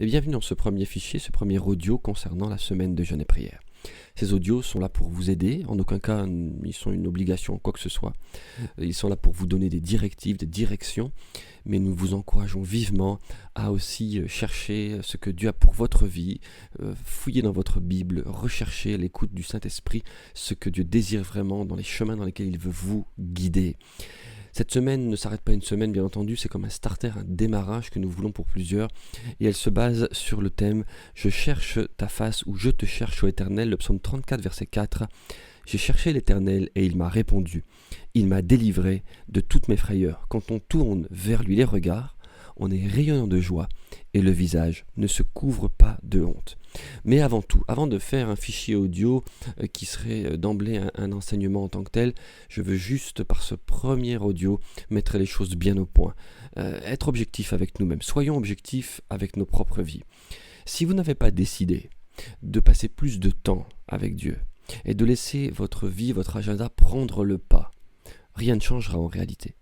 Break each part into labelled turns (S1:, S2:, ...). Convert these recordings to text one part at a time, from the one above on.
S1: Et bienvenue dans ce premier fichier, ce premier audio concernant la semaine de jeûne et prière. Ces audios sont là pour vous aider, en aucun cas ils sont une obligation, quoi que ce soit. Ils sont là pour vous donner des directives, des directions, mais nous vous encourageons vivement à aussi chercher ce que Dieu a pour votre vie, fouiller dans votre Bible, rechercher à l'écoute du Saint-Esprit ce que Dieu désire vraiment dans les chemins dans lesquels il veut vous guider. Cette semaine ne s'arrête pas une semaine, bien entendu, c'est comme un starter, un démarrage que nous voulons pour plusieurs, et elle se base sur le thème « Je cherche ta face » ou « Je te cherche, ô Éternel », le psaume 34, verset 4. « J'ai cherché l'Éternel et il m'a répondu. Il m'a délivré de toutes mes frayeurs. » Quand on tourne vers lui les regards, on est rayonnant de joie et le visage ne se couvre pas de honte. Mais avant tout, avant de faire un fichier audio qui serait d'emblée un enseignement en tant que tel, je veux juste par ce premier audio mettre les choses bien au point. Être objectif avec nous-mêmes, soyons objectifs avec nos propres vies. Si vous n'avez pas décidé de passer plus de temps avec Dieu et de laisser votre vie, votre agenda prendre le pas, rien ne changera en réalité.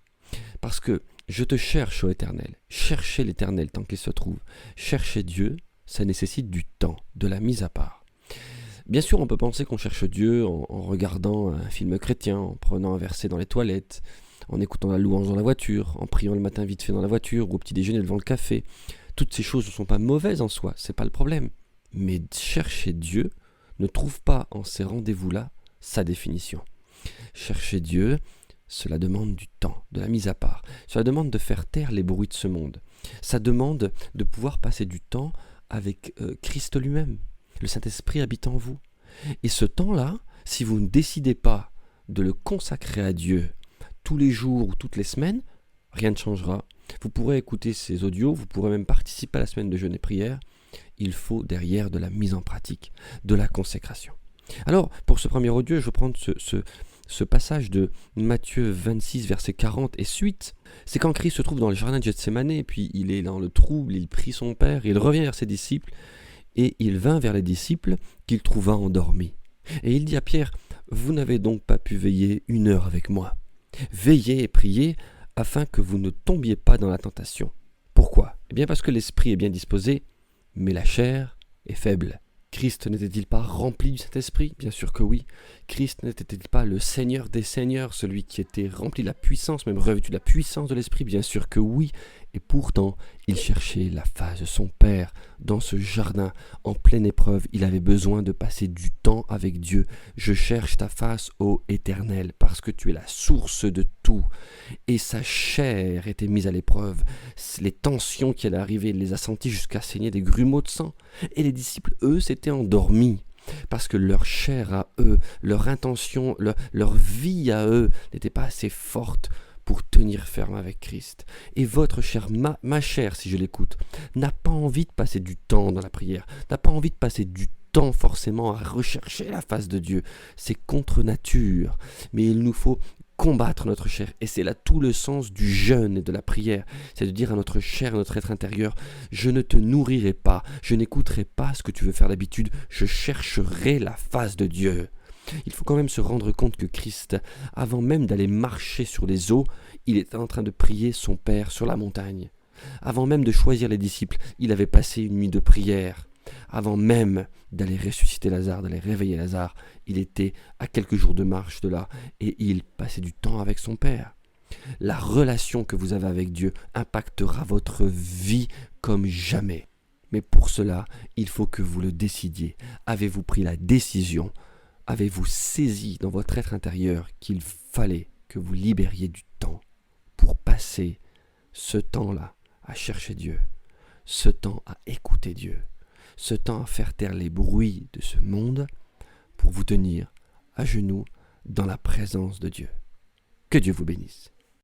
S1: Parce que je te cherche, ô Éternel. Cherchez l'Éternel tant qu'il se trouve. Chercher Dieu, ça nécessite du temps, de la mise à part. Bien sûr, on peut penser qu'on cherche Dieu en regardant un film chrétien, en prenant un verset dans les toilettes, en écoutant la louange dans la voiture, en priant le matin vite fait dans la voiture ou au petit déjeuner devant le café. Toutes ces choses ne sont pas mauvaises en soi, c'est pas le problème. Mais chercher Dieu ne trouve pas en ces rendez-vous-là sa définition. Chercher Dieu, cela demande du temps, de la mise à part. Cela demande de faire taire les bruits de ce monde. Ça demande de pouvoir passer du temps avec Christ lui-même. Le Saint-Esprit habite en vous. Et ce temps-là, si vous ne décidez pas de le consacrer à Dieu tous les jours ou toutes les semaines, rien ne changera. Vous pourrez écouter ces audios, vous pourrez même participer à la semaine de jeûne et prière. Il faut derrière de la mise en pratique, de la consécration. Alors, pour ce premier audio, je vais prendre ce passage de Matthieu 26, verset 40 et suite. C'est quand Christ se trouve dans le jardin de Gethsémané, et puis il est dans le trouble, il prie son Père, il revient vers ses disciples, et il vint vers les disciples qu'il trouva endormis. Et il dit à Pierre, « Vous n'avez donc pas pu veiller 1 heure avec moi. Veillez et priez, afin que vous ne tombiez pas dans la tentation. » Pourquoi ? Eh bien parce que l'esprit est bien disposé, mais la chair est faible. Christ n'était-il pas rempli du Saint-Esprit ? Bien sûr que oui. Christ n'était-il pas le Seigneur des Seigneurs, celui qui était rempli de la puissance, même revêtu de la puissance de l'Esprit ? Bien sûr que oui. Et pourtant, il cherchait la face de son Père dans ce jardin, en pleine épreuve. Il avait besoin de passer du temps avec Dieu. Je cherche ta face, ô Éternel, parce que tu es la source de tout. Et sa chair était mise à l'épreuve. Les tensions qui allaient arriver, il les a senties jusqu'à saigner des grumeaux de sang. Et les disciples, eux, s'étaient endormis. Parce que leur chair à eux, leur intention, leur vie à eux n'était pas assez forte pour tenir ferme avec Christ. Et votre chair, ma chair, si je l'écoute, n'a pas envie de passer du temps dans la prière, n'a pas envie de passer du temps forcément à rechercher la face de Dieu. C'est contre nature. Mais il nous faut combattre notre chair. Et c'est là tout le sens du jeûne et de la prière. C'est de dire à notre chair, à notre être intérieur, je ne te nourrirai pas, je n'écouterai pas ce que tu veux faire d'habitude, je chercherai la face de Dieu. Il faut quand même se rendre compte que Christ, avant même d'aller marcher sur les eaux, il était en train de prier son Père sur la montagne. Avant même de choisir les disciples, il avait passé une nuit de prière. Avant même d'aller ressusciter Lazare, d'aller réveiller Lazare, il était à quelques jours de marche de là et il passait du temps avec son Père. La relation que vous avez avec Dieu impactera votre vie comme jamais. Mais pour cela, il faut que vous le décidiez. Avez-vous pris la décision ? Avez-vous saisi dans votre être intérieur qu'il fallait que vous libériez du temps pour passer ce temps-là à chercher Dieu, ce temps à écouter Dieu, ce temps à faire taire les bruits de ce monde pour vous tenir à genoux dans la présence de Dieu. Que Dieu vous bénisse.